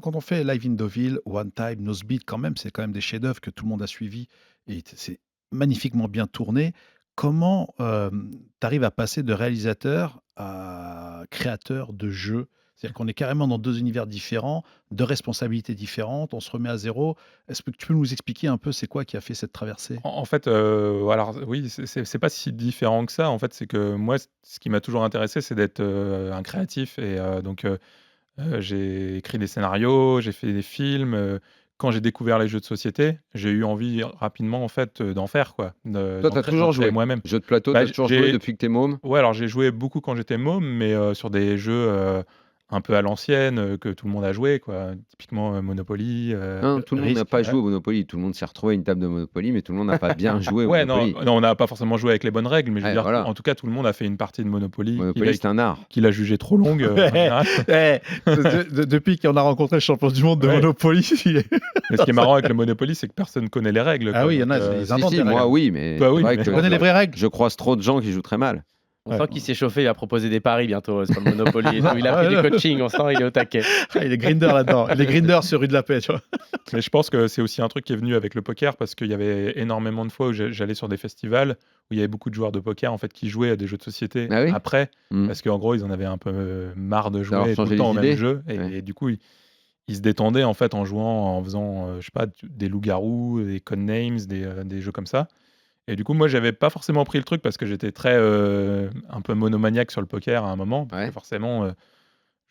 quand on fait Live in Deauville, One Time, Nosebleed, quand même, c'est quand même des chefs-d'œuvre que tout le monde a suivis et c'est magnifiquement bien tourné. Comment, tu arrives à passer de réalisateur à créateur de jeux? C'est-à-dire qu'on est carrément dans 2 univers différents, 2 responsabilités différentes, on se remet à zéro. Est-ce que tu peux nous expliquer un peu c'est quoi qui a fait cette traversée? En fait, alors oui, c'est pas si différent que ça. En fait, c'est que moi, ce qui m'a toujours intéressé, c'est d'être, un créatif et j'ai écrit des scénarios, j'ai fait des films, quand j'ai découvert les jeux de société, j'ai eu envie rapidement, en fait, d'en faire quoi, Toi, tu as d'en toujours créer joué? moi-même. Jeux de plateau, tu Bah, as toujours joué j'ai depuis que tu es môme? Ouais, alors j'ai joué beaucoup quand j'étais môme, mais sur des jeux, un peu à l'ancienne, que tout le monde a joué quoi. Typiquement, Monopoly, Non, tout le monde n'a Risque. pas joué au Monopoly. Tout le monde s'est retrouvé à une table de Monopoly, mais tout le monde n'a pas bien joué au ouais, non, Monopoly. non, on n'a pas forcément joué avec les bonnes règles, mais je veux Ouais, dire, voilà. en tout cas, tout le monde a fait une partie de Monopoly Monopoly, c'est un art. qu'il a jugée trop longue, en Eh, général. eh, depuis qu'on a rencontré le champion du monde de Ouais, Monopoly, il est mais ce qui est marrant avec le Monopoly, c'est que personne connaît les règles, ah quoi, oui, il y en donc a, ils Si, inventent si, des règles, moi, hein. oui, mais bah, c'est oui, vrai mais Tu que connais les vraies règles? je croise trop de gens qui jouent très mal. On Ouais. sent qu'il s'est chauffé, il va proposer des paris bientôt sur le Monopoly et tout. Il a Ah pris ouais, du non. coaching, on sent il est au taquet. Ah, il est grinder là-dedans. Il est grinder sur rue de la Paix, tu vois? mais je pense que c'est aussi un truc qui est venu avec le poker parce qu'il y avait énormément de fois où j'allais sur des festivals où il y avait beaucoup de joueurs de poker, en fait, qui jouaient à des jeux de société Ah oui? après, Mmh. parce qu'en gros, ils en avaient un peu, marre de Ça leur jouer tout le changeait temps les au même idées? jeu Ouais. et du coup, ils se détendaient, en fait, en jouant, en faisant, je sais pas, des loups-garous, des codenames, des jeux comme ça et du coup, moi, j'avais pas forcément pris le truc parce que j'étais très, un peu monomaniaque sur le poker à un moment, parce que Ouais. forcément,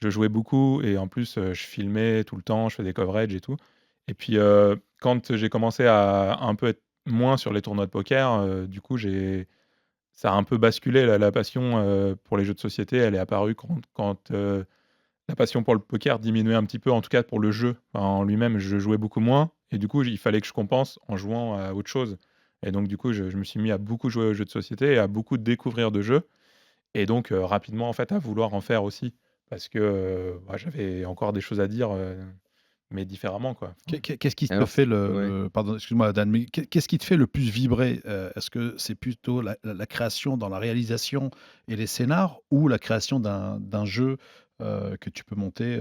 je jouais beaucoup et en plus, je filmais tout le temps, je faisais des coverages et tout et puis, quand j'ai commencé à un peu être moins sur les tournois de poker, du coup, ça a un peu basculé la passion, pour les jeux de société. Elle est apparue quand la passion pour le poker diminuait un petit peu, en tout cas pour le jeu. En lui-même, je jouais beaucoup moins et du coup, il fallait que je compense en jouant à autre chose et donc du coup, je me suis mis à beaucoup jouer aux jeux de société et à beaucoup découvrir de jeux et donc rapidement, en fait, à vouloir en faire aussi parce que, bah, j'avais encore des choses à dire, mais différemment, quoi. Qu'est-ce qui te Alors, fait ouais. pardon, excuse-moi Dan, mais qu'est-ce qui te fait le plus vibrer? Est-ce que c'est plutôt la création dans la réalisation et les scénars ou la création d'un jeu, que tu peux monter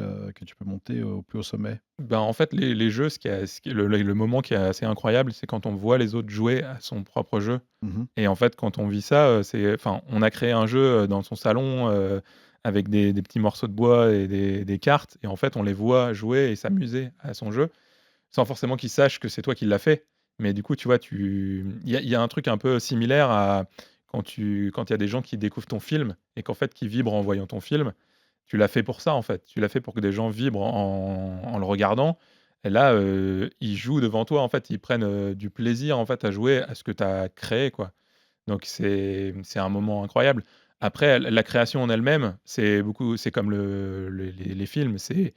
au plus haut sommet? Ben, en fait, les jeux, ce qui est le moment qui est assez incroyable, c'est quand on voit les autres jouer à son propre jeu Mmh. et en fait, quand on vit ça, on a créé un jeu, dans son salon, avec des petits morceaux de bois et des cartes et en fait, on les voit jouer et s'amuser à son jeu, sans forcément qu'ils sachent que c'est toi qui l'as fait. Mais du coup, tu vois, il y a un truc un peu similaire à quand il y a des gens qui découvrent ton film et qu'en fait, qui vibrent en voyant ton film. Tu l'as fait pour ça, en fait. Tu l'as fait pour que des gens vibrent en le regardant et là, ils jouent devant toi, en fait. Ils prennent, du plaisir, en fait, à jouer à ce que tu as créé, quoi. Donc c'est un moment incroyable. Après, la création en elle-même, c'est comme les films, c'est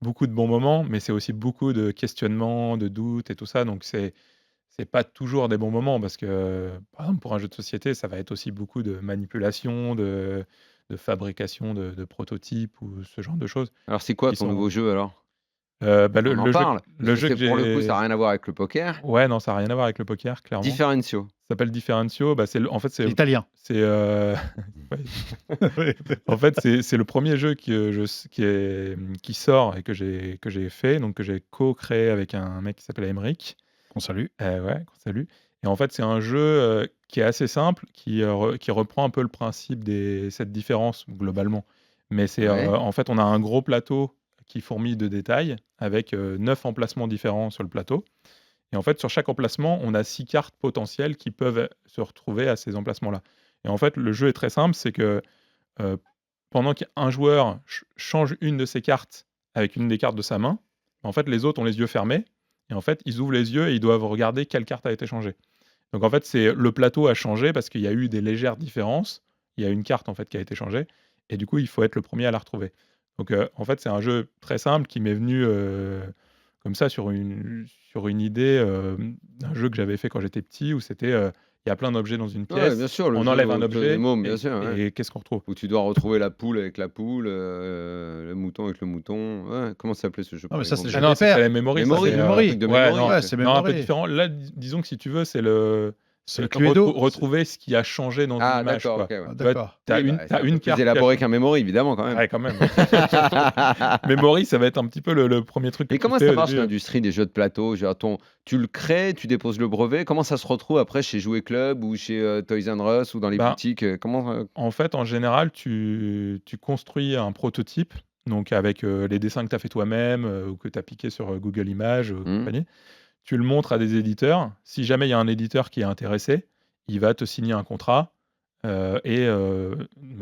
beaucoup de bons moments, mais c'est aussi beaucoup de questionnements, de doutes et tout ça. Donc c'est pas toujours des bons moments parce que, par exemple, pour un jeu de société, ça va être aussi beaucoup de manipulation, de fabrication de prototypes ou ce genre de choses Alors, c'est quoi qui ton sont nouveau jeu alors? bah, On en parle? Parce le que jeu que c'est pour le coup, ça j'ai a rien à voir avec le poker. ouais, non, ça a rien à voir avec le poker, clairement. Differentio. Ça s'appelle Differentio, bah, en fait, L'italien. c'est, ouais, en fait, c'est le premier jeu qui sort et que j'ai fait, donc que j'ai co-créé avec un mec qui s'appelle Aymeric. Qu'on salue. Ouais, qu'on salue et en fait, c'est un jeu, qui est assez simple, qui reprend un peu le principe des 7 différences globalement. Mais Ouais. en fait, on a un gros plateau qui fourmille de détails avec, 9 emplacements différents sur le plateau et en fait, sur chaque emplacement, on a 6 cartes potentielles qui peuvent se retrouver à ces emplacements-là et en fait, le jeu est très simple, c'est que, heu, pendant qu'un joueur change une de ses cartes avec une des cartes de sa main, en fait, les autres ont les yeux fermés et en fait, ils ouvrent les yeux et ils doivent regarder quelle carte a été changée. Donc en fait, c'est le plateau a changé parce qu'il y a eu des légères différences. Il y a une carte en fait qui a été changée et du coup, il faut être le premier à la retrouver. Donc en fait, c'est un jeu très simple qui m'est venu, comme ça sur une idée, d'un jeu que j'avais fait quand j'étais petit où c'était, il y a plein d'objets dans une Ouais, bien pièce, sûr, le on jeu enlève un au Claude et objet Môme, bien et sûr, ouais. et qu'est-ce qu'on retrouve? Où tu dois retrouver la poule avec la poule, le mouton avec le mouton. Ouais, comment ça s'appelait ce jeu Non, pour mais les ça, c'est grands? le Ah jeu non, des ça, c'est pères. la Memory, ça Memory, c'est, un truc de ouais, Memory. non, Ouais, c'est non, un peu Memory. différent. Là, disons que si tu veux, c'est le C'est Cluedo? retrouver ce qui a changé dans une Ah image, d'accord, quoi. OK, ouais. Ah Tu vois, d'accord. tu as Oui, une bah, tu c'est un peu une plus carte qui a élaboré qu'un memory évidemment quand même. ouais, quand même. Memory, ça va être un petit peu le 1er truc que Et tu comment fais ça au marche début. l'industrie des jeux de plateau? Genre tu le crées, tu déposes le brevet, comment ça se retrouve après chez Jouet Club ou chez, Toys R Us ou dans les Ben, boutiques, comment, en fait, en général, tu construis un prototype, donc avec, les dessins que tu as fait toi-même, ou que tu as piqué sur, Google Images, Mmh. compagnie. Tu le montres à des éditeurs. Si jamais il y a un éditeur qui est intéressé, il va te signer un contrat, et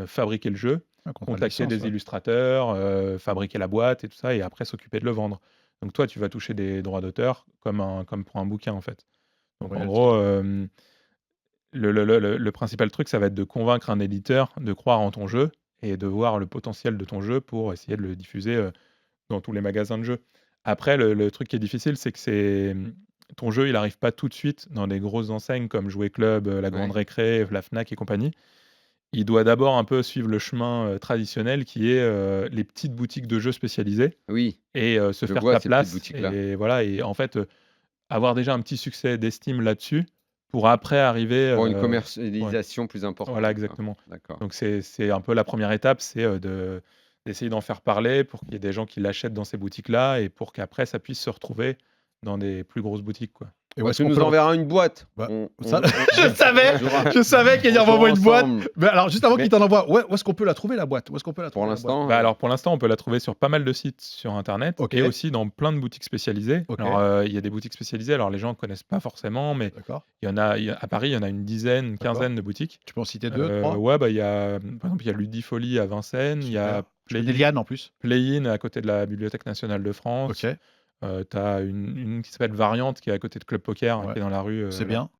fabriquer le jeu, Un contrat de contacter licence, des ouais. illustrateurs, fabriquer la boîte et tout ça et après s'occuper de le vendre. Donc toi, tu vas toucher des droits d'auteur comme pour un bouquin, en fait. Donc en Royalties, gros, ouais. le principal truc, ça va être de convaincre un éditeur de croire en ton jeu et de voir le potentiel de ton jeu pour essayer de le diffuser, dans tous les magasins de jeux. Après le truc qui est difficile, c'est que ton jeu, il arrive pas tout de suite dans des grosses enseignes comme Jouet Club, La Grande Ouais. Récré, la Fnac et compagnie. Il doit d'abord un peu suivre le chemin, traditionnel qui est, les petites boutiques de jeux spécialisées Oui, et se je faire vois ta ces petites place boutiques-là. et voilà et en fait, avoir déjà un petit succès d'estime là-dessus pour après arriver, Pour une ouais, commercialisation plus voilà importante, quoi. exactement. D'accord. Donc c'est un peu la première étape, c'est, d'essayer d'en faire parler pour qu'il y ait des gens qui l'achètent dans ces boutiques-là et pour qu'après ça puisse se retrouver dans des plus grosses boutiques, quoi. Et où Bah, est-ce tu qu'on peut nous le retrouver? enverras une boîte. Bah, On ça on on je savais! on jouera Je savais qu'il on envoie jouera une boîte. ensemble. Mais alors juste avant qu'il Mais t'en envoie, où est-ce qu'on peut la trouver la boîte? Où est-ce qu'on peut la pour trouver la boîte? l'instant, Bah, alors pour l'instant, on peut la trouver sur pas mal de sites sur internet et OK, aussi dans plein de boutiques spécialisées. Alors, OK, il y a des boutiques spécialisées, alors les gens ne connaissent pas forcément, mais d'accord, il y a à Paris, il y en a une dizaine, une d'accord. quinzaine de boutiques. Tu peux en citer 2-3? Ouais, bah, il y a, par exemple, il y a Ludifolie à Vincennes, il y a Super. Je connais Liane en plus. Play-in à côté de la Bibliothèque nationale de France. OK, Tu as une qui s'appelle Variante qui est à côté de Club Poker, ouais, qui est dans la rue, c'est là bien.